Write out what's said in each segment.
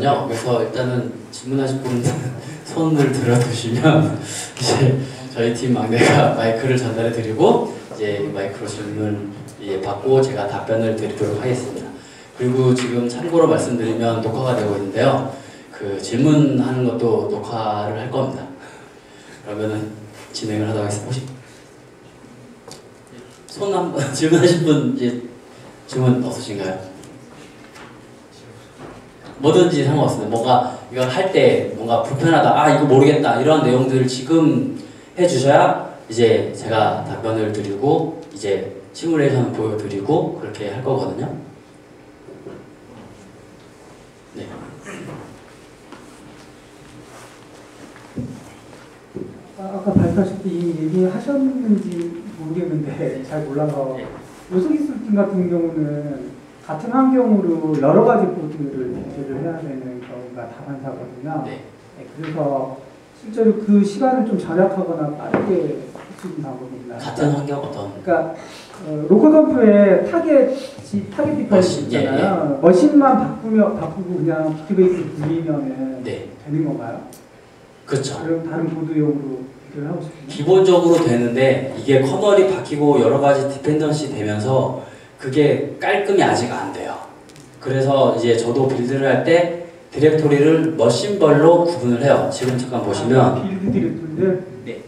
있거든요. 그래서 일단은 질문하실 분 손을 들어두시면 이제 저희 팀 막내가 마이크를 전달해 드리고 이제 마이크로 질문을 받고 제가 답변을 드리도록 하겠습니다. 그리고 지금 참고로 말씀드리면 녹화가 되고 있는데요. 그 질문하는 것도 녹화를 할 겁니다. 그러면은 진행을 하도록 하겠습니다. 혹시 손 한번 질문하신 분 이제 질문 없으신가요? 뭐든지 상관없습니다. 뭔가 이걸 할 때 뭔가 불편하다, 아 이거 모르겠다 이런 내용들을 지금 해주셔야 이제 제가 답변을 드리고 이제 시뮬레이션 보여드리고 그렇게 할 거거든요. 네. 아까 발표하실 때 이미 얘기하셨는지 모르겠는데 잘 몰라서 요소기술팀 같은 경우는 같은 환경으로 여러 가지 보드를 대체를 해야 되는 경우가 다반사거든요. 네. 네, 그래서 실제로 그 시간을 좀 절약하거나 빠르게 할 수 있는 방법이 있나요? 같은 환경 어떤? 그러니까 로컬 컴퓨터에 타겟 디파이스 있잖아요. 머신만 바꾸고 그냥 비트베이스 굴리면 네. 되는 건가요? 그렇죠. 그럼 다른 보드용으로 비교를 하고 싶은데? 기본적으로 되는데 이게 커널이 바뀌고 여러 가지 디펜던시 되면서 그게 깔끔히 아직 안 돼요. 그래서 이제 저도 빌드를 할 때 디렉토리를 머신별로 구분을 해요. 지금 잠깐 보시면 빌드 디렉토리를? 네.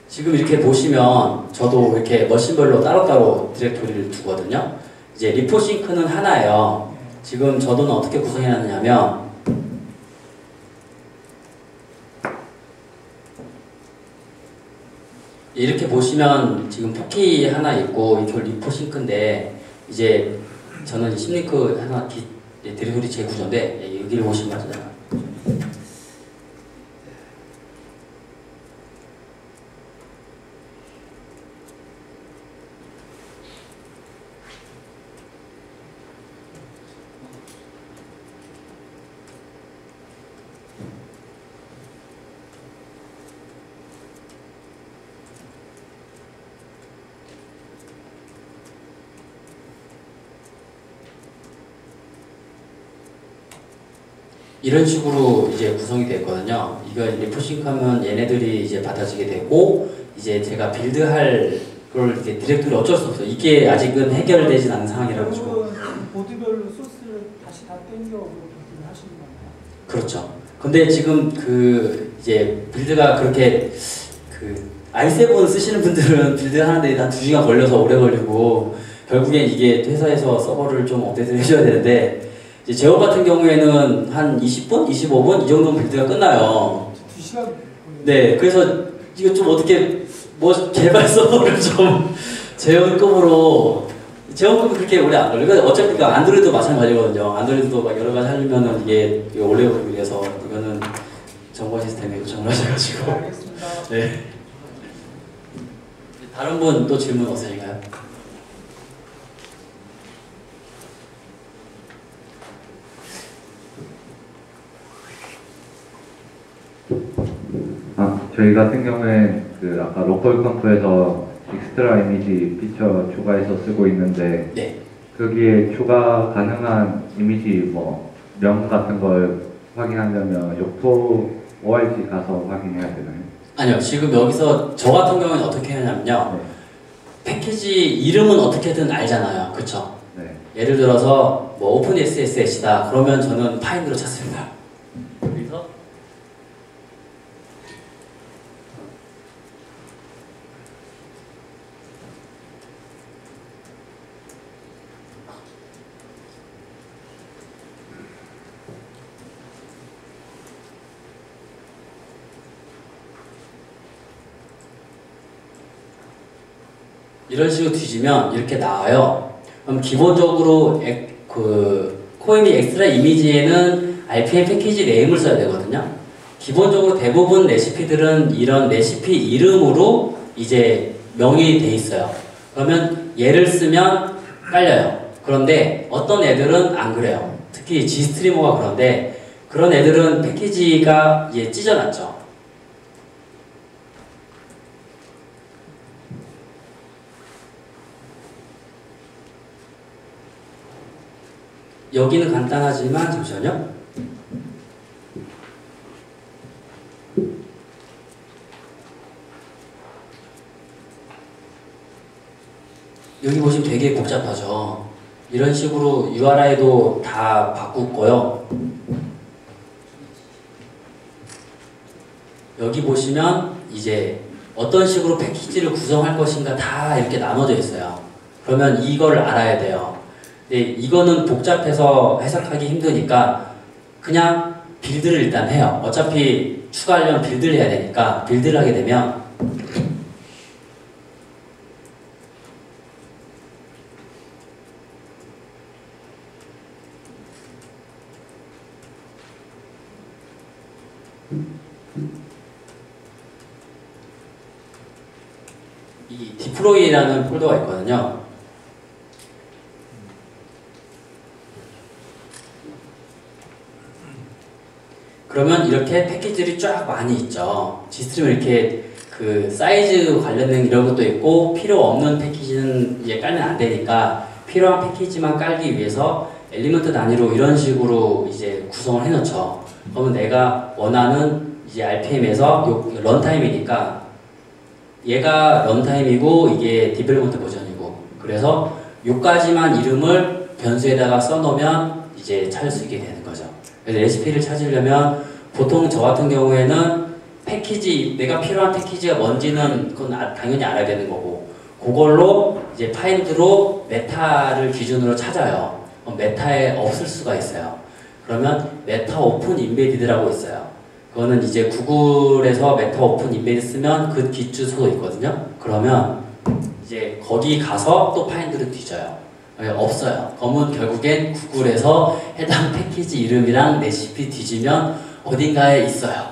지금 이렇게 보시면 저도 이렇게 머신별로 따로따로 디렉토리를 두거든요. 이제 리포싱크는 하나예요. 지금 저도는 어떻게 구성해놨냐면 이렇게 보시면 지금 포키 하나 있고 이게 리포싱크인데 이제 저는 심링크 하나 디렉토리 제 구조인데 여기를 보시면 맞잖아요. 이런 식으로 이제 구성이 됐거든요. 이거 리포싱크 하면 얘네들이 이제 받아지게 되고, 이제 제가 빌드할 걸 이렇게 디렉토리 어쩔 수 없어요. 이게 아직은 해결되진 않은 상황이라고 가지고. 보드별로 소스를 다시 다 땡겨 빌드를 하시는 건가요? 그렇죠. 근데 지금 그 이제 빌드가 그렇게 그 i7 쓰시는 분들은 빌드 하는데 한 2시간 걸려서 오래 걸리고, 결국엔 이게 회사에서 서버를 좀 업데이트를 해줘야 되는데, 이제 제어 같은 경우에는 한 20분? 25분? 이 정도면 빌드가 끝나요. 2시간? 네, 그래서 이거 좀 어떻게, 뭐, 개발 서버를 좀 제어급으로, 제어급이 그렇게 오래 안 걸려요. 어차피 안드로이드도 마찬가지거든요. 안드로이드도 막 여러 가지 하려면은 이게 오래 걸리고 이래서 이거는 정보 시스템에 요청을 하셔가지고. 알겠습니다. 네. 다른 분 또 질문 없으신가요? 저희 같은 경우에 그 아까 로컬 컴프에서 익스트라 이미지 피처 추가해서 쓰고 있는데 네. 거기에 추가 가능한 이미지 뭐 명 같은 걸 확인하려면 욕토 ORG 가서 확인해야 되나요? 아니요. 지금 여기서 저 같은 경우는 어떻게 하냐면요. 패키지 이름은 어떻게든 알잖아요. 그쵸? 네. 예를 들어서 뭐 오픈 SSH다. 그러면 저는 파인드로 찾습니다. 그래서 이런 식으로 뒤지면 이렇게 나와요. 그럼 기본적으로 그 코인비 엑스트라 이미지에는 RPM 패키지 네임을 써야 되거든요. 기본적으로 대부분 레시피들은 이런 레시피 이름으로 이제 명이 돼 있어요. 그러면 얘를 쓰면 깔려요. 그런데 어떤 애들은 안 그래요. 특히 G스트리머가 그런데 그런 애들은 패키지가 이제 찢어놨죠. 여기는 간단하지만 잠시만요. 여기 보시면 되게 복잡하죠. 이런 식으로 URI도 다 바꿀 거요. 여기 보시면 이제 어떤 식으로 패키지를 구성할 것인가 다 이렇게 나눠져 있어요. 그러면 이걸 알아야 돼요. 근데 이거는 복잡해서 해석하기 힘드니까 그냥 빌드를 일단 해요. 어차피 추가하려면 빌드를 해야 되니까 빌드를 하게 되면 이 디플로이라는 폴더가 있거든요. 그러면 이렇게 패키지들이 쫙 많이 있죠. G스트림 이렇게 그 사이즈 관련된 이런 것도 있고 필요 없는 패키지는 이제 깔면 안 되니까 필요한 패키지만 깔기 위해서 엘리먼트 단위로 이런 식으로 이제 구성을 해놓죠. 그러면 내가 원하는 이제 RPM에서 요 런타임이니까 얘가 런타임이고 이게 디벨롭먼트 버전이고 그래서 요까지만 이름을 변수에다가 써놓으면 이제 찾을 수 있게 되는 거죠. 그래서 레시피를 찾으려면 보통 저 같은 경우에는 패키지 내가 필요한 패키지가 뭔지는 그건 당연히 알아야 되는 거고 그걸로 이제 파인드로 메타를 기준으로 찾아요. 그럼 메타에 없을 수가 있어요. 그러면 메타 오픈 인베디드라고 있어요. 그거는 이제 구글에서 메타 오픈 인베디드 쓰면 그 뒷주소도 있거든요. 그러면 이제 거기 가서 또 파인드를 뒤져요. 없어요. 그러면 결국엔 구글에서 해당 패키지 이름이랑 레시피 뒤지면 어딘가에 있어요.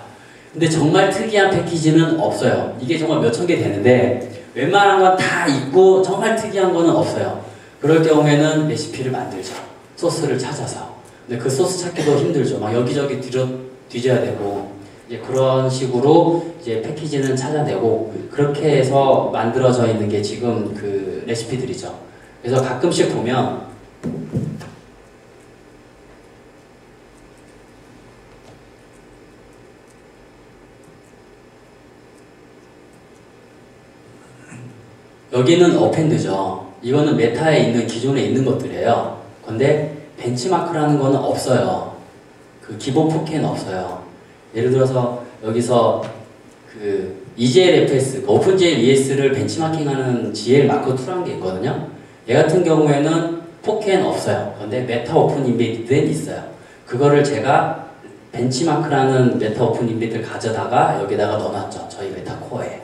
근데 정말 특이한 패키지는 없어요. 이게 정말 몇천 개 되는데 웬만한 건 다 있고 정말 특이한 거는 없어요. 그럴 경우에는 레시피를 만들죠. 소스를 찾아서. 근데 그 소스 찾기도 힘들죠. 막 여기저기 뒤져야 되고 이제 그런 식으로 이제 패키지는 찾아내고 그렇게 해서 만들어져 있는 게 지금 그 레시피들이죠. 그래서 가끔씩 보면 여기는 어펜드죠. 이거는 메타에 있는 기존에 있는 것들이에요. 근데 벤치마크라는 거는 없어요. 그 기본 포켓은 없어요. 예를 들어서 여기서 그 EGLFS, 오픈GL ES를 벤치마킹하는 GL 마크 2라는 게 있거든요. 얘 같은 경우에는 포켓은 없어요. 근데 메타 오픈 인베디드는 있어요. 그거를 제가 벤치마크라는 메타 오픈 인베디드를 가져다가 여기다가 넣어놨죠. 저희 메타 코어에.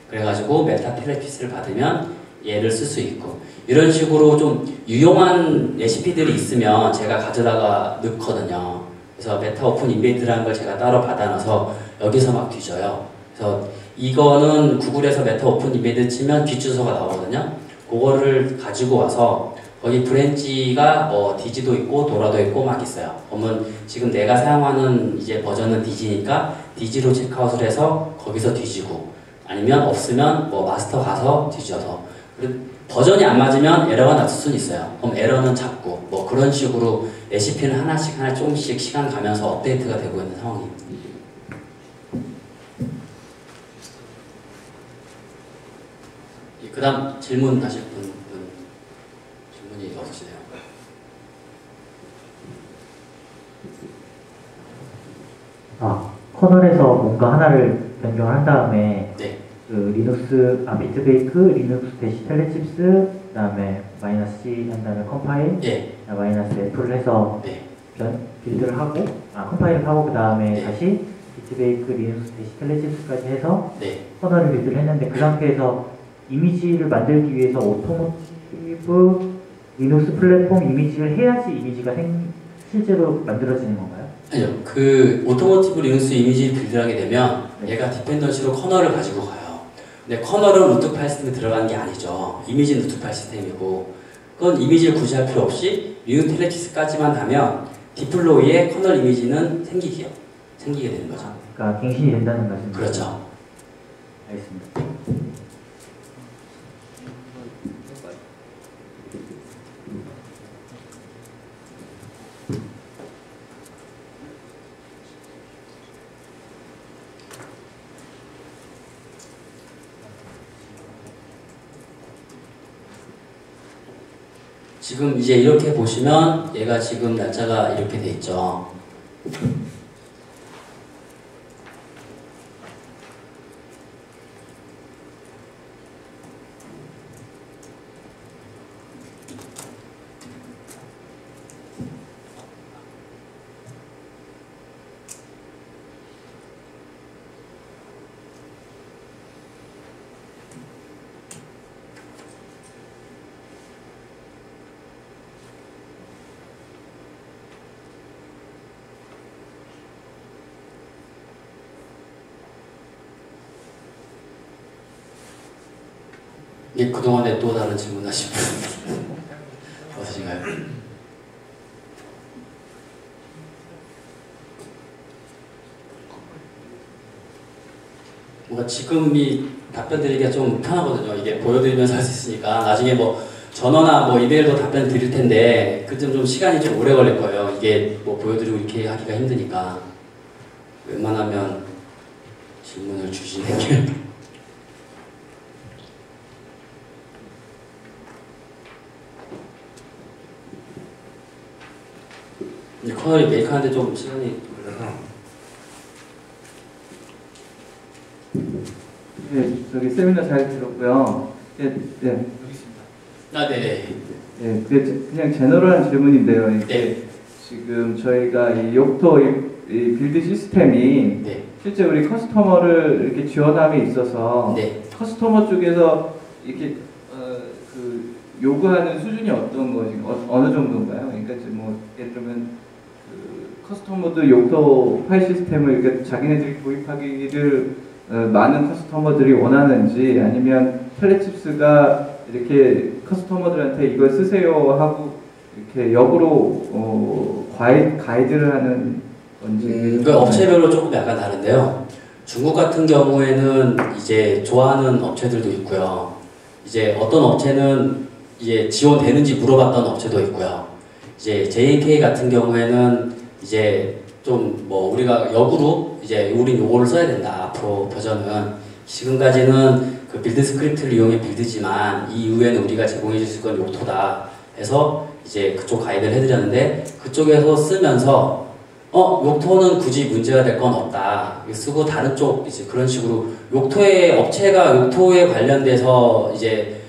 그래가지고 메타 텔레피스를 받으면 얘를 쓸 수 있고 이런 식으로 좀 유용한 레시피들이 있으면 제가 가져다가 넣거든요. 그래서 메타 오픈 인베디드라는 걸 제가 따로 받아놔서 여기서 막 뒤져요. 그래서 이거는 구글에서 메타 오픈 인베디드 치면 뒷주소가 나오거든요. 그거를 가지고 와서 거기 브랜치가 뭐 디지도 있고 도라도 있고 막 있어요. 그러면 지금 내가 사용하는 이제 버전은 디지니까 디지로 체크아웃을 해서 거기서 뒤지고 아니면 없으면 뭐 마스터 가서 뒤져서 버전이 안 맞으면 에러가 났을 수는 있어요. 그럼 에러는 잡고 뭐 그런 식으로 레시피는 하나씩 조금씩 시간 가면서 업데이트가 되고 있는 상황입니다. 그 다음 질문 하실 분 질문이 없으시네요. 커널에서 뭔가 하나를 변경을 한 다음에 네. 그 리눅스, 비트베이크, 리눅스 대시 텔레칩스, 그 다음에 마이너스 C 한 다음에 컴파일, 예. 마이너스 F를 해서 네. 빌드를 하고, 컴파일을 하고 그 다음에 네. 다시 비트베이크, 리눅스 대시 텔레칩스까지 해서 네. 커널을 빌드를 했는데 그 상태에서 이미지를 만들기 위해서 오토모티브 리눅스 플랫폼 이미지를 해야지 이미지가 실제로 만들어지는 건가요? 아니요. 그 오토모티브 리눅스 이미지 빌드를 하게 되면 네. 얘가 디펜던시로 커널을 가지고 가요. 근데 커널은 루트 파일 시스템에 들어가는 게 아니죠. 이미지는 루트 파일 시스템이고 그건 이미지를 구시할 필요 없이 리눅스 텔레티스까지만 하면 디플로이의 커널 이미지는 생기게 되는 거죠. 그러니까 갱신이 된다는 말씀이죠? 그렇죠. 알겠습니다. 지금 이제 이렇게 보시면 얘가 지금 날짜가 이렇게 돼 있죠. 예, 그동안에 또 다른 질문하신 분 없으신가요? 뭔가 지금이 답변 드리기가 좀 편하거든요. 이게 보여드리면서 할 수 있으니까 나중에 뭐 전화나 뭐 이메일로 답변 드릴 텐데 그쯤 좀 시간이 좀 오래 걸릴 거예요. 이게 뭐 보여드리고 이렇게 하기가 힘드니까 웬만하면 질문을 주시는 게 이 커널이 메이크하는데 좀 시간이 걸려서 네, 저기 세미나 잘 들었고요. 네, 네. 여기 있습니다. 아, 네네. 네, 그냥 제너럴한 질문인데요. 이게 네. 지금 저희가 이 욕토 이 빌드 시스템이 네. 실제 우리 커스터머를 이렇게 지원함에 있어서 네. 커스터머 쪽에서 이렇게 그 요구하는 수준이 어떤 것이 어느 정도인가요? 그러니까 지금 뭐 예를 들면 그 커스터머도 욕토 파일 시스템을 이렇게 자기네들이 도입하기를 많은 커스터머들이 원하는지 아니면 텔레칩스가 이렇게 커스터머들한테 이걸 쓰세요 하고 이렇게 역으로 가이드를 하는 건지 그 업체별로 조금 약간 다른데요. 중국 같은 경우에는 이제 좋아하는 업체들도 있고요. 이제 어떤 업체는 이제 지원되는지 물어봤던 업체도 있고요. 이제 JNK 같은 경우에는 이제 좀 뭐 우리가 역으로 이제 우린 요거를 써야 된다. 앞으로 버전은 지금까지는 그 빌드 스크립트를 이용해 빌드지만 이 이후에는 우리가 제공해 주실 건 욕토다 해서 이제 그쪽 가이드를 해드렸는데 그쪽에서 쓰면서 욕토는 굳이 문제가 될 건 없다. 쓰고 다른 쪽 이제 그런 식으로 욕토의 업체가 욕토에 관련돼서 이제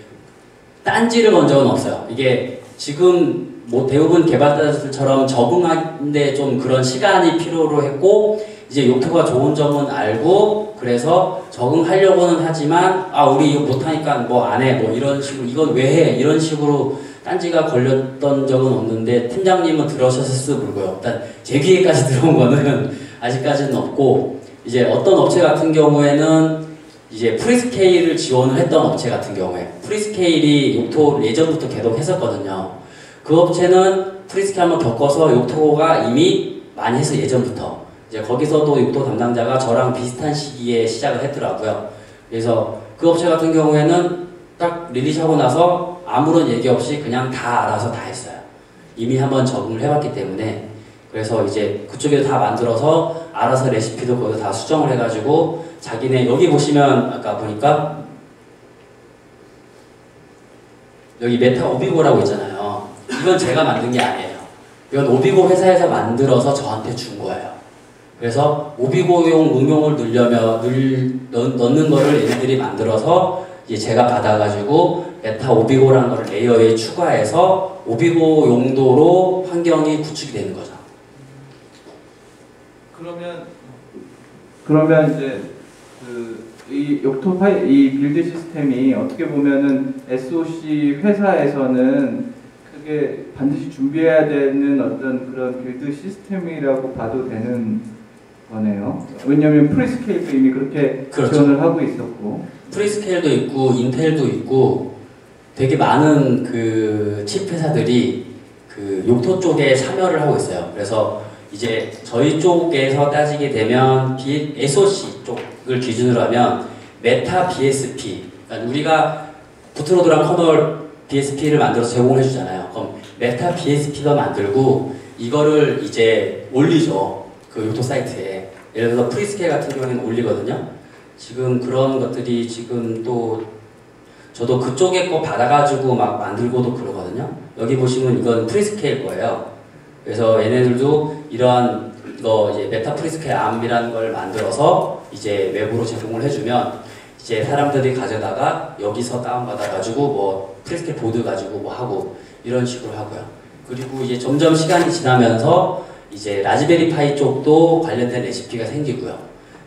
딴지를 건 적은 없어요. 이게 지금 뭐 대부분 개발자들처럼 적응하는데 좀 그런 시간이 필요로 했고 이제 욕토가 좋은 점은 알고 그래서 적응하려고는 하지만 우리 이거 못하니까 뭐 안 해 뭐 이런 식으로 이건 왜 해 이런 식으로 딴지가 걸렸던 적은 없는데 팀장님은 들으셨을지 모르고요. 일단 제 귀에까지 들어온 거는 아직까지는 없고 이제 어떤 업체 같은 경우에는 이제 프리스케일을 지원을 했던 업체 같은 경우에 프리스케일이 욕토 예전부터 계속 했었거든요. 그 업체는 프리스케일 한번 겪어서 욕토가 이미 많이 해서 예전부터 이제 거기서도 욕토 담당자가 저랑 비슷한 시기에 시작을 했더라고요. 그래서 그 업체 같은 경우에는 딱 릴리즈하고 나서 아무런 얘기 없이 그냥 다 알아서 다 했어요. 이미 한번 적응을 해봤기 때문에 그래서 이제 그쪽에 다 만들어서 알아서 레시피도 거기서 다 수정을 해가지고 자기네 여기 보시면 아까 보니까 여기 메타 오비고라고 있잖아요. 이건 제가 만든 게 아니에요. 이건 오비고 회사에서 만들어서 저한테 준 거예요. 그래서 오비고용 응용을 넣는 거를 얘네들이 만들어서 이제 제가 받아가지고 메타 오비고라는 거를 레이어에 추가해서 오비고 용도로 환경이 구축이 되는 거죠. 그러면 이제 이 욕토 파일 이 빌드 시스템이 어떻게 보면은 SOC 회사에서는 크게 반드시 준비해야 되는 어떤 그런 빌드 시스템이라고 봐도 되는 거네요. 왜냐하면 프리스케일도 이미 그렇게 그렇죠. 지원을 하고 있었고 프리스케일도 있고 인텔도 있고 되게 많은 그 칩 회사들이 그 욕토 쪽에 참여를 하고 있어요. 그래서 이제 저희 쪽에서 따지게 되면 SOC 쪽을 기준으로 하면 메타 BSP 그러니까 우리가 부트로드랑 커널 BSP를 만들어서 제공해 주잖아요. 그럼 메타 BSP가 만들고 이거를 이제 올리죠. 그 욕토 사이트에. 예를 들어서 프리스케일 같은 경우에는 올리거든요. 지금 그런 것들이 지금 또 저도 그쪽에 거 받아가지고 막 만들고도 그러거든요. 여기 보시면 이건 프리스케일 거예요. 그래서 얘네들도 이러한 거 이제 메타 프리스케일 암이라는 걸 만들어서 이제 외부로 제공을 해주면 이제 사람들이 가져다가 여기서 다운받아가지고 뭐 프리스케일 보드 가지고 뭐 하고 이런 식으로 하고요. 그리고 이제 점점 시간이 지나면서 이제 라즈베리 파이 쪽도 관련된 레시피가 생기고요.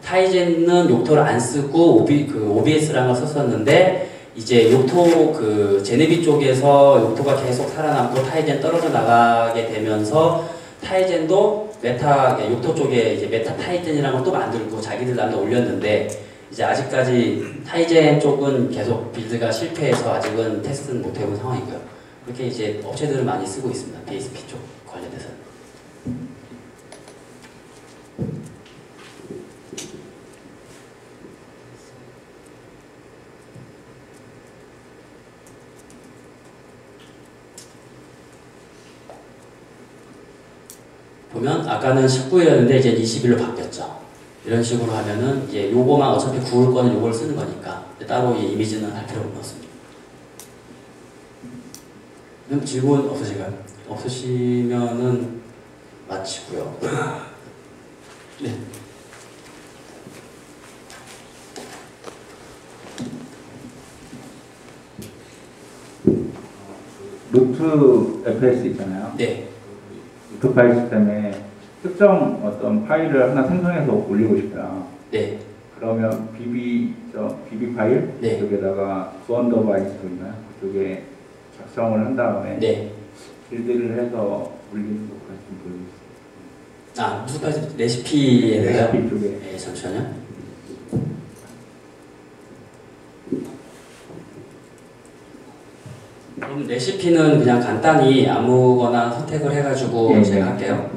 타이젠은 욕토를 안 쓰고 OBS라는 걸 썼었는데 이제 욕토 제네비 쪽에서 욕토가 계속 살아남고 타이젠 떨어져 나가게 되면서 타이젠도 욕토 쪽에 이제 메타 타이젠이라는 걸 또 만들고 자기들 나름대 올렸는데 이제 아직까지 타이젠 쪽은 계속 빌드가 실패해서 아직은 테스트는 못 해본 상황이고요. 그렇게 이제 업체들을 많이 쓰고 있습니다. BSP 쪽 관련돼서는. 보면 아까는 19일이었는데 이제 20일로 바뀌었죠. 이런 식으로 하면은 이제 요거만 어차피 구울 거는 요걸 쓰는 거니까 따로 이 이미지는 할 필요가 없습니다. 그럼 질문 없으실까요? 없으시면은 마치고요. 네. 루트 FS 있잖아요. 네. 루트 파일 시스템에 특정 어떤 파일을 하나 생성해서 올리고 싶어요. 네. 그러면 BB 파일 네. 여기다가 구언더바이스로 있나요? 그쪽에 작성을 한 다음에 네. 빌드를 해서 올리는 것까지 좀 보여주세요. 무슨 파일 레시피에 대해요? 레시피 쪽에. 네, 잠시만요. 그럼 레시피는 그냥 간단히 아무거나 선택을 해가지고 네. 제가 할게요.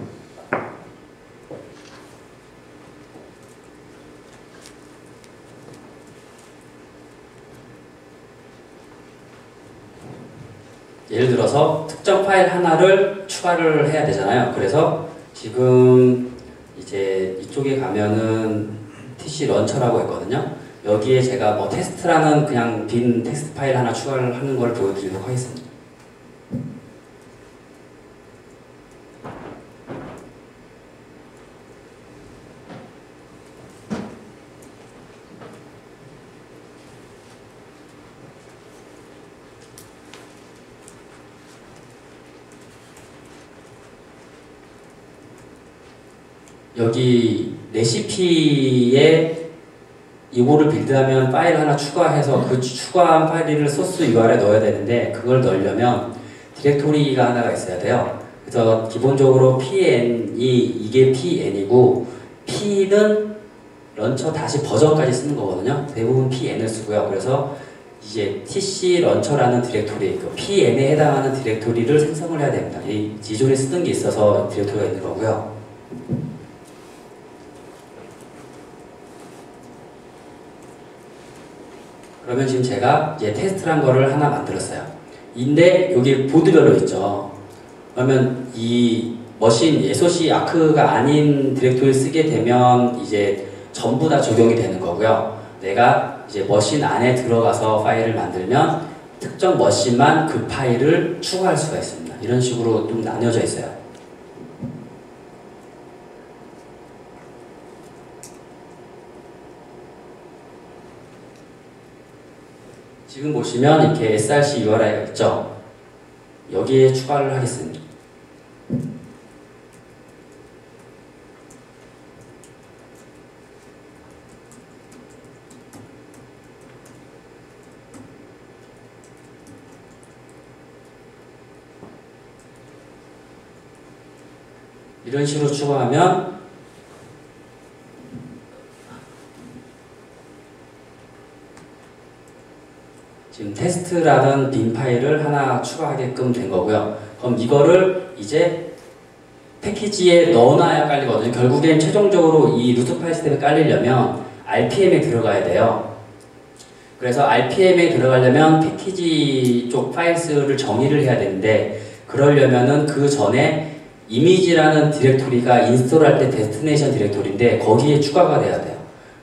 예를 들어서 특정 파일 하나를 추가를 해야 되잖아요. 그래서 지금 이제 이쪽에 가면은 TC 런처라고 있거든요. 여기에 제가 뭐 테스트라는 그냥 빈 텍스트 파일 하나 추가를 하는 걸 보여드리도록 하겠습니다. 여기 레시피에 이거를 빌드하면 파일 하나 추가해서 그 추가한 파일을 소스 URL에 넣어야 되는데 그걸 넣으려면 디렉토리가 하나가 있어야 돼요. 그래서 기본적으로 PN이 이게 PN이고 P는 런처 다시 버전까지 쓰는 거거든요. 대부분 PN을 쓰고요. 그래서 이제 TC 런처라는 디렉토리, 그 PN에 해당하는 디렉토리를 생성을 해야 됩니다. 이 기존에 쓰던 게 있어서 디렉토리가 있는 거고요. 그러면 지금 제가 이제 테스트란 거를 하나 만들었어요. 근데 여기 보드별로 있죠. 그러면 이 머신 SOC 아크가 아닌 디렉토리를 쓰게 되면 이제 전부 다 적용이 되는 거고요. 내가 이제 머신 안에 들어가서 파일을 만들면 특정 머신만 그 파일을 추가할 수가 있습니다. 이런 식으로 좀 나뉘어져 있어요. 지금 보시면 이렇게 src URI가 있죠. 여기에 추가를 하겠습니다. 이런 식으로 추가하면 지금 테스트라는 빈 파일을 하나 추가하게끔 된 거고요. 그럼 이거를 이제 패키지에 넣어놔야 깔리거든요. 결국엔 최종적으로 이 루트 파일 시스템에 깔리려면 RPM에 들어가야 돼요. 그래서 RPM에 들어가려면 패키지 쪽 파일스를 정의를 해야 되는데 그러려면은 그 전에 이미지라는 디렉토리가 인스톨할 때 데스티네이션 디렉토리인데 거기에 추가가 돼야 돼요.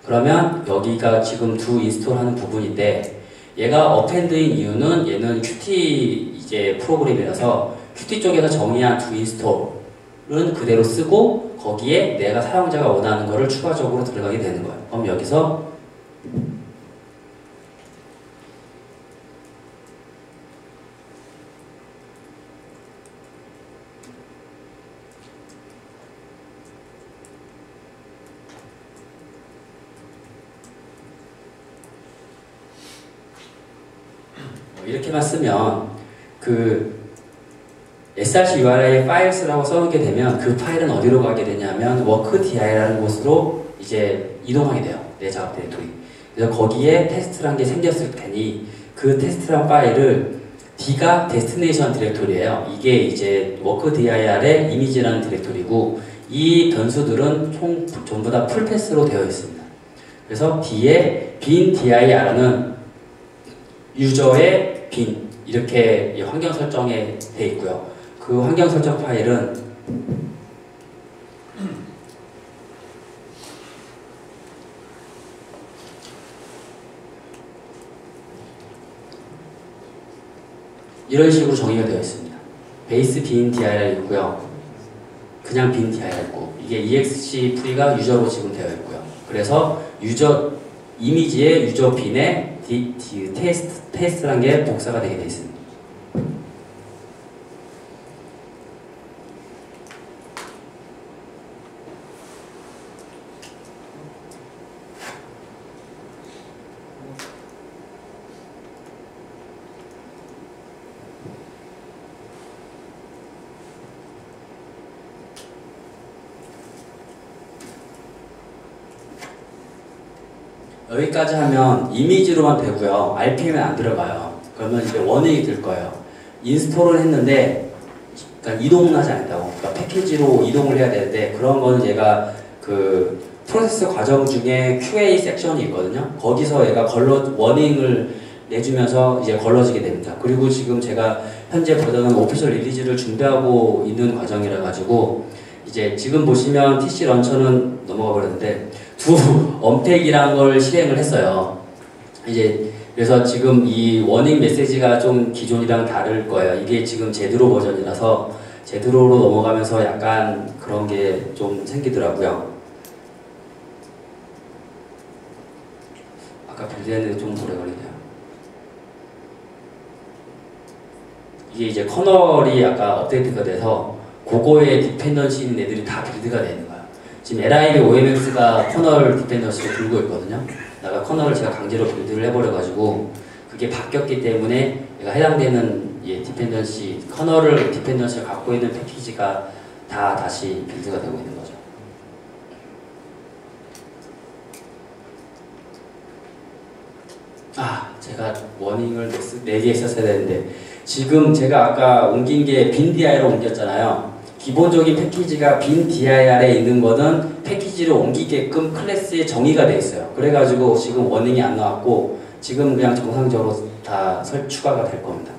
그러면 여기가 지금 두 인스톨하는 부분인데 얘가 어펜드인 이유는 얘는 Qt 이제 프로그램이라서 Qt 쪽에서 정의한 두 인스톨은 그대로 쓰고 거기에 내가 사용자가 원하는 거를 추가적으로 들어가게 되는 거예요. 그럼 여기서 이렇게만 쓰면 그 src URI 파일스라고 써놓게 되면 그 파일은 어디로 가게 되냐면 workdir라는 곳으로 이제 이동하게 돼요. 내 작업 디렉토리. 그래서 거기에 테스트란 게 생겼을 테니 그 테스트란 파일을 D가 데스티네이션 디렉토리예요. 이게 이제 workdir의 이미지라는 디렉토리고 이 변수들은 전부 다 풀패스로 되어 있습니다. 그래서 D에 bin dir는 유저의 bin 이렇게 환경 설정에 돼 있고요. 그 환경 설정 파일은 이런 식으로 정의가 되어 있습니다. 베이스 bin dir 있고요. 그냥 bin dir 있고 이게 exec 프리가 유저로 지금 되어 있고요. 그래서 유저 이미지의 유저 bin에 테스트란 게 복사가 되게 되어 있습니다. 여기까지 하면 이미지로만 되고요. RPM에 안 들어가요. 그러면 이제 워닝이 뜰 거예요. 인스톨을 했는데 그러니까 이동은 하지 않았다고. 그러니까 패키지로 이동을 해야 되는데 그런 거는 얘가 그 프로세스 과정 중에 QA 섹션이 있거든요. 거기서 얘가 워닝을 내주면서 이제 걸러지게 됩니다. 그리고 지금 제가 현재 버전은 오피셜 릴리즈를 준비하고 있는 과정이라 가지고 이제 지금 보시면 TC 런처는 넘어가 버렸는데 두 언팩이란 걸 실행을 했어요. 이제 그래서 지금 이 워닝 메시지가 좀 기존이랑 다를 거예요. 이게 지금 제드로 버전이라서 제드로로 넘어가면서 약간 그런 게 좀 생기더라고요. 아까 빌드했는데 좀 오래 걸리네요. 이게 이제 커널이 아까 업데이트가 돼서 그거에 디펜던시 있는 애들이 다 빌드가 되는 거예요. 지금 LIB OMX가 커널 디펜던시를 들고 있거든요. 내가 커널을 제가 강제로 빌드를 해버려가지고 그게 바뀌었기 때문에 얘가 해당되는 디펜던시, 커널을 디펜던시를 갖고 있는 패키지가 다 다시 빌드가 되고 있는 거죠. 제가 워닝을 4개 있었어야 되는데 지금 제가 아까 옮긴 게 bin dir로 옮겼잖아요. 기본적인 패키지가 bin dir에 있는 거는 패키지를 옮기게끔 클래스에 정의가 돼 있어요. 그래가지고 지금 워닝이 안 나왔고 지금 그냥 정상적으로 다 추가가 될 겁니다.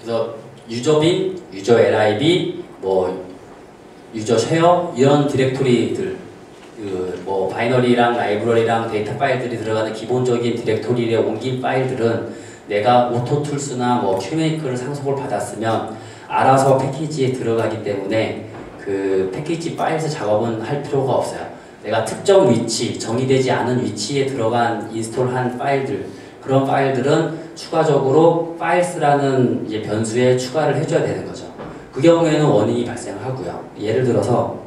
그래서 유저 bin, 유저 lib, 뭐 유저 쉐어 이런 디렉토리들 뭐 바이너리랑 라이브러리랑 데이터 파일들이 들어가는 기본적인 디렉토리에 옮긴 파일들은 내가 오토툴스나 뭐 큐메이크를 상속을 받았으면 알아서 패키지에 들어가기 때문에 그 패키지 파일에서 작업은 할 필요가 없어요. 내가 특정 위치, 정의되지 않은 위치에 들어간 인스톨한 파일들, 그런 파일들은 추가적으로 파일스라는 이제 변수에 추가를 해줘야 되는 거죠. 그 경우에는 워닝이 발생하고요. 예를 들어서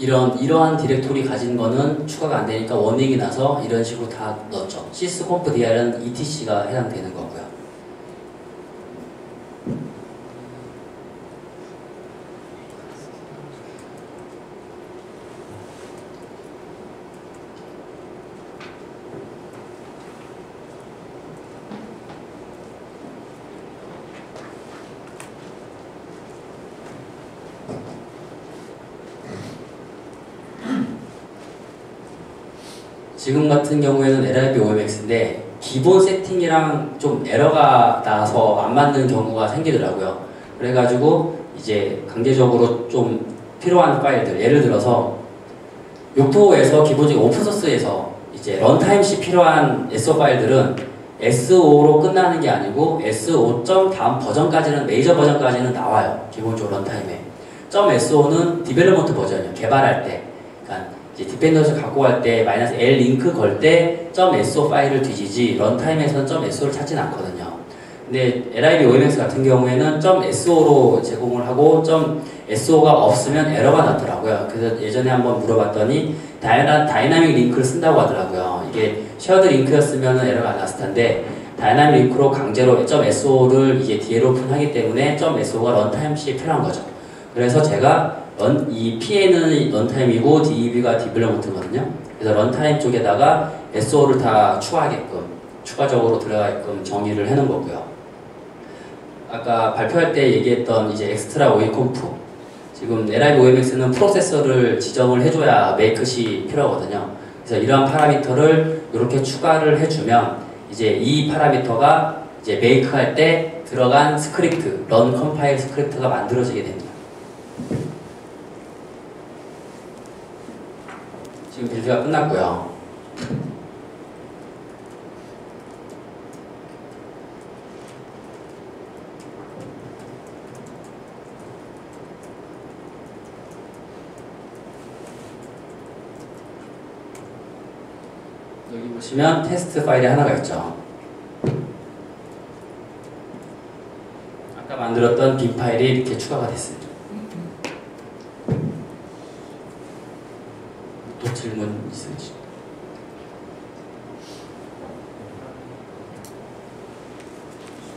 이러한 디렉토리 가진 거는 추가가 안 되니까 워닝이 나서 이런 식으로 다 넣었죠. sysconf dr은 etc가 해당되는 거고요. 지금 같은 경우에는 LIB OMX인데 기본 세팅이랑 좀 에러가 나서 안 맞는 경우가 생기더라고요. 그래가지고 이제 강제적으로 좀 필요한 파일들, 예를 들어서 욕토에서 기본적인 오픈소스에서 이제 런타임시 필요한 SO 파일들은 SO로 끝나는 게 아니고 SO. 다음 버전까지는, 메이저 버전까지는 나와요. 기본적으로 런타임에. .so는 디벨로먼트 버전이에요. 개발할 때. 그러니까 이제 디펜던스 갖고 갈 때 마이너스 L 링크 걸 때 .so 파일을 뒤지지 런타임에서는 .so를 찾진 않거든요. 근데 LIB OMX 같은 경우에는 .so로 제공을 하고 .so가 없으면 에러가 났더라고요. 그래서 예전에 한번 물어봤더니 다이나믹 링크를 쓴다고 하더라고요. 이게 쉐어드 링크였으면 에러가 안 났을 텐데 다이나믹 링크로 강제로 .so를 이제 DL 오픈하기 때문에 .so가 런타임 시에 필요한 거죠. 그래서 제가 이 PN은 런타임이고 DEB가 디벨로먼트거든요. 그래서 런타임 쪽에다가 SO를 다 추가적으로 들어가게끔 정의를 해놓은 거고요. 아까 발표할 때 얘기했던 이제 엑스트라 오이 컴프. 지금 LIB OMX는 프로세서를 지정을 해줘야 메이크시 필요하거든요. 그래서 이러한 파라미터를 이렇게 추가를 해주면 이제 이 파라미터가 이제 메이크 할 때 들어간 스크립트, 런 컴파일 스크립트가 만들어지게 됩니다. 지금 빌드가 끝났고요. 여기 보시면 테스트 파일이 하나가 있죠. 아까 만들었던 빈 파일이 이렇게 추가가 됐습니다. 또 질문 있으시?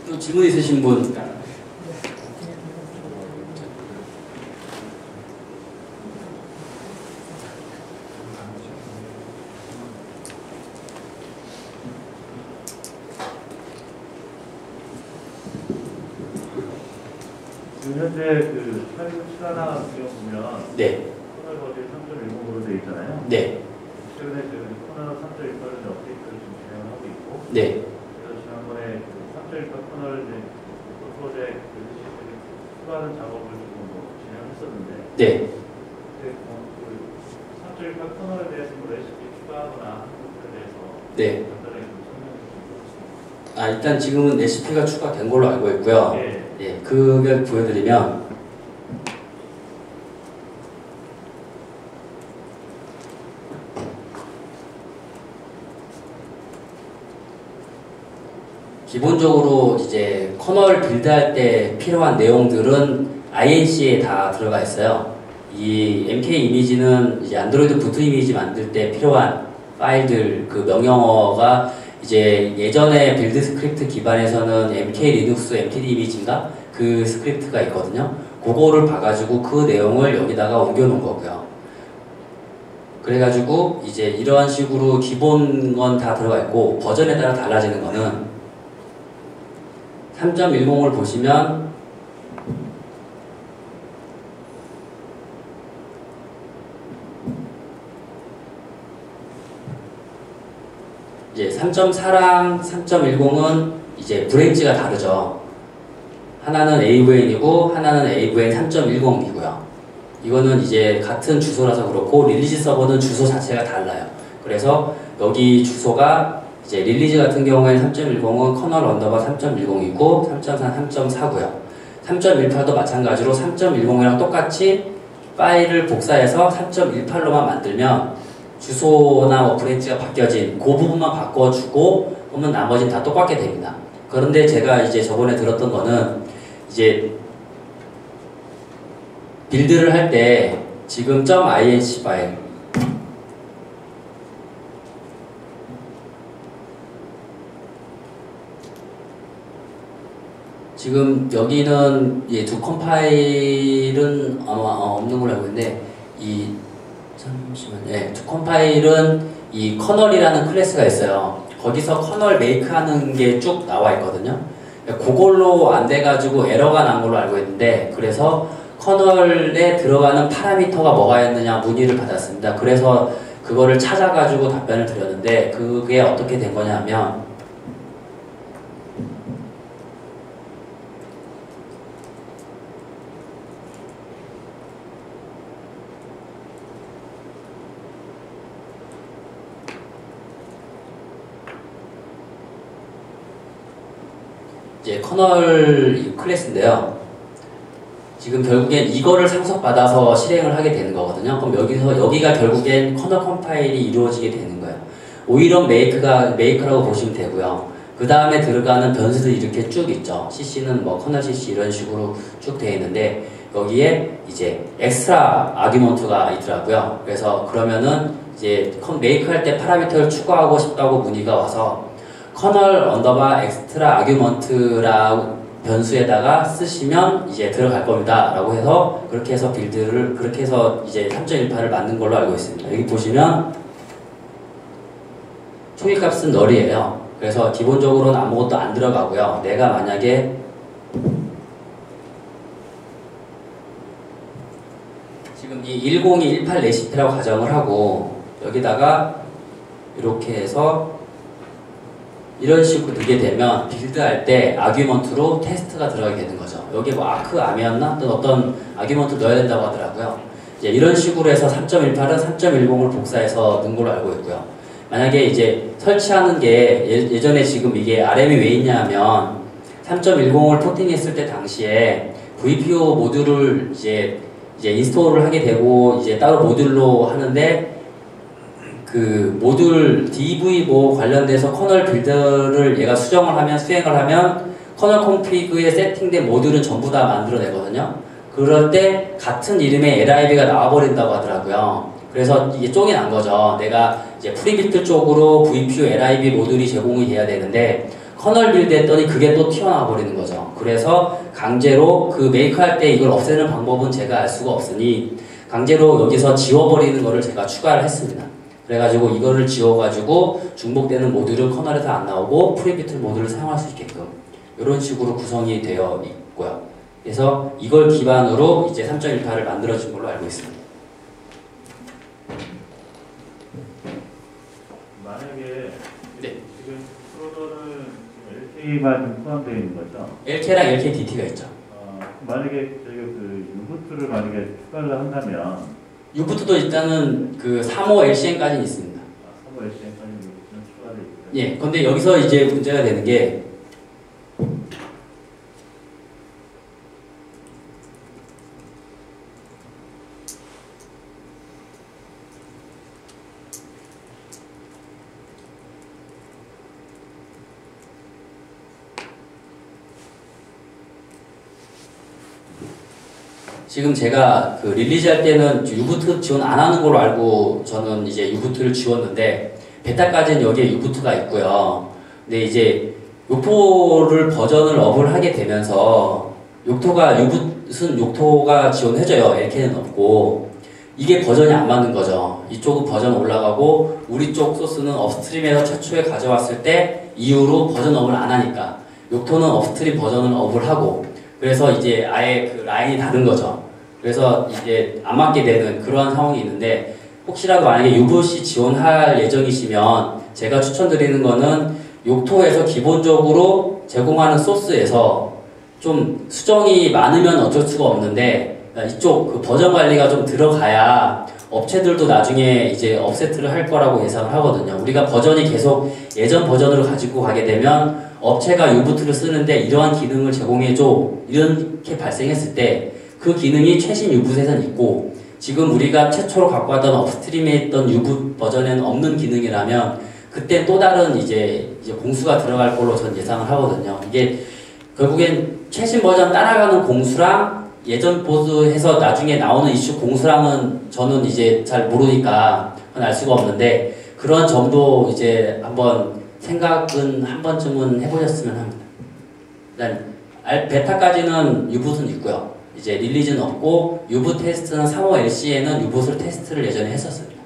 또 질문 있으신 분? 지금 현재 그 8.7 하나 같은 경우 보면 네. 코너 버전 3.10으로 되어 있잖아요. 네. 최근에 지금 코너 3.18을 업데이트를 좀 진행을 하고 있고, 네. 그래서 지난번에 그 3.18 코너를 이제 프로젝트 추가하는 작업을 조금 진행을 했었는데, 네. 그 3.18 코너에 대해서 뭐 레시피 추가하거나 하는 것들에 대해서 네. 간단하게 좀 설명을 좀 해주세요. 일단 지금은 레시피가 추가된 걸로 알고 있고요. 예. 예, 그걸 보여드리면 기본적으로 이제 커널 빌드할 때 필요한 내용들은 INC에 다 들어가 있어요. 이 MK 이미지는 이제 안드로이드 부트 이미지 만들 때 필요한 파일들, 그 명령어가 이제 예전에 빌드 스크립트 기반에서는 MK 리눅스 MTD 이미지인가? 그 스크립트가 있거든요. 그거를 봐가지고 그 내용을 여기다가 옮겨놓은 거고요. 그래가지고 이제 이러한 식으로 기본 건 다 들어가 있고 버전에 따라 달라지는 거는 3.10을 보시면 이제 3.4랑 3.10은 이제 브랜치가 다르죠. 하나는 AVN이고 하나는 AVN 3.10이고요. 이거는 이제 같은 주소라서 그렇고 릴리즈 서버는 주소 자체가 달라요. 그래서 여기 주소가 이제 릴리즈 같은 경우에는 3.10은 커널 언더바 3.10이고 3.4는 3.4고요. 3.18도 마찬가지로 3.10이랑 똑같이 파일을 복사해서 3.18로만 만들면 주소나 뭐 브랜치가 바뀌어진 그 부분만 바꿔주고 그러면 나머지는 다 똑같게 됩니다. 그런데 제가 이제 저번에 들었던 거는 이제 빌드를 할 때 지금 .inc 파일 지금 여기는 두 컴파일은 아마 없는 걸로 알고 있는데 잠시만요. 두 컴파일은 이 커널이라는 클래스가 있어요. 거기서 커널 메이크하는 게 쭉 나와 있거든요. 그걸로 안 돼가지고 에러가 난 걸로 알고 있는데 그래서 커널에 들어가는 파라미터가 뭐가 있느냐 문의를 받았습니다. 그래서 그거를 찾아가지고 답변을 드렸는데 그게 어떻게 된 거냐 하면 이제 커널 클래스인데요. 지금 결국엔 이거를 상속받아서 실행을 하게 되는 거거든요. 그럼 여기가 결국엔 커널 컴파일이 이루어지게 되는 거예요. 오히려 메이크라고 보시면 되고요. 그 다음에 들어가는 변수들이 이렇게 쭉 있죠. CC는 뭐 커널 CC 이런 식으로 쭉 되어 있는데 여기에 이제 엑스트라 아규먼트가 있더라고요. 그래서 그러면은 이제 메이크 할 때 파라미터를 추가하고 싶다고 문의가 와서 커널 언더바 엑스트라 아규먼트라고 변수에다가 쓰시면 이제 들어갈 겁니다. 라고 해서 그렇게 해서 빌드를 그렇게 해서 이제 3.18을 만든 걸로 알고 있습니다. 여기 보시면 초기값은 널이에요. 그래서 기본적으로는 아무것도 안 들어가고요. 내가 만약에 지금 이 1018 레시피라고 가정을 하고 여기다가 이렇게 해서 이런 식으로 넣게 되면 빌드할 때 아규먼트로 테스트가 들어가게 되는 거죠. 여기 뭐 아크 암이었나? 또 어떤 아규먼트 넣어야 된다고 하더라고요. 이제 이런 식으로 해서 3.18은 3.10을 복사해서 넣은 걸로 알고 있고요. 만약에 이제 설치하는 게 예전에 지금 이게 RM이 왜 있냐면 3.10을 포팅했을 때 당시에 VPO 모듈을 이제 인스톨을 하게 되고 이제 따로 모듈로 하는데 그 모듈 DV 뭐 관련돼서 커널 빌더를 얘가 수행을 하면 커널 콤피그에 세팅된 모듈은 전부 다 만들어내거든요. 그럴 때 같은 이름의 LIB가 나와버린다고 하더라고요. 그래서 이게 쪽이 난 거죠. 내가 이제 프리빌드 쪽으로 VPU LIB 모듈이 제공이 돼야 되는데 커널 빌드 했더니 그게 또 튀어나와 버리는 거죠. 그래서 강제로 그 메이크 할 때 이걸 없애는 방법은 제가 알 수가 없으니 강제로 여기서 지워버리는 거를 제가 추가를 했습니다. 그래가지고 이거를 지워가지고 중복되는 모듈은 커널에서 안 나오고 프리비트 모듈을 사용할 수 있게끔 이런 식으로 구성이 되어 있고요. 그래서 이걸 기반으로 이제 3.18을 만들어진 걸로 알고 있습니다. 만약에 네. 지금 프로더는 LK만 포함되어 있는 거죠? LK랑 LKDT가 있죠. 만약에 저희가 그 유부트를 만약에 추가를 한다면 U부터도 일단은 그 3호 LCN까지는 있습니다. 3호 LCN까지 유부트는 추가를 있고요. 예, 근데 여기서 이제 문제가 되는 게 지금 제가 그 릴리즈 할 때는 유부트 지원 안 하는 걸로 알고 저는 이제 유부트를 지웠는데 베타까지는 여기에 유부트가 있고요. 근데 이제 욕토를 버전을 업을 하게 되면서 유붓은 욕토가 지원해줘요. LK는 없고 이게 버전이 안 맞는 거죠. 이쪽은 버전 올라가고 우리 쪽 소스는 업스트림에서 최초에 가져왔을 때 이후로 버전 업을 안 하니까 욕토는 업스트림 버전을 업을 하고 그래서 이제 아예 그 라인이 다른 거죠. 그래서 이제 안 맞게 되는 그러한 상황이 있는데 혹시라도 만약에 유붓이 지원할 예정이시면 제가 추천드리는 거는 욕토에서 기본적으로 제공하는 소스에서 좀 수정이 많으면 어쩔 수가 없는데 이쪽 그 버전 관리가 좀 들어가야 업체들도 나중에 이제 업세트를 할 거라고 예상을 하거든요. 우리가 버전이 계속 예전 버전으로 가지고 가게 되면 업체가 유부트를 쓰는데 이러한 기능을 제공해줘 이렇게 발생했을 때 그 기능이 최신 유붓에선 있고 지금 우리가 최초로 갖고 왔던 업스트림에 있던 유붓 버전에는 없는 기능이라면 그때 또 다른 이제 공수가 들어갈 걸로 전 예상을 하거든요. 이게 결국엔 최신 버전 따라가는 공수랑 예전 보드해서 나중에 나오는 이슈 공수랑은 저는 이제 잘 모르니까 그건 알 수가 없는데 그런 점도 이제 한번 생각은 한 번쯤은 해보셨으면 합니다. 일단 베타까지는 유붓은 있고요. 이제 릴리즈는 없고 유붓 테스트는 3호 LC에는 유붓을 테스트를 예전에 했었습니다.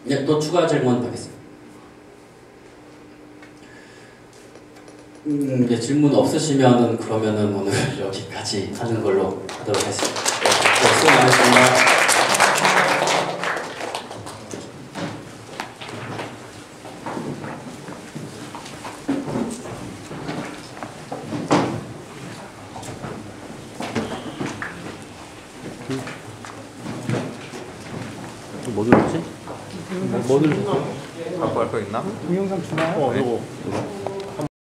네, 또 추가 질문 받겠습니다. 네, 질문 없으시면은 그러면은 오늘 여기까지 하는 걸로 하도록 하겠습니다. 네, 수고 많으셨습니다. 뭐 들었지? 뭐를 갖고 갈 거 있나? 동영상 주나요? 어, 이거.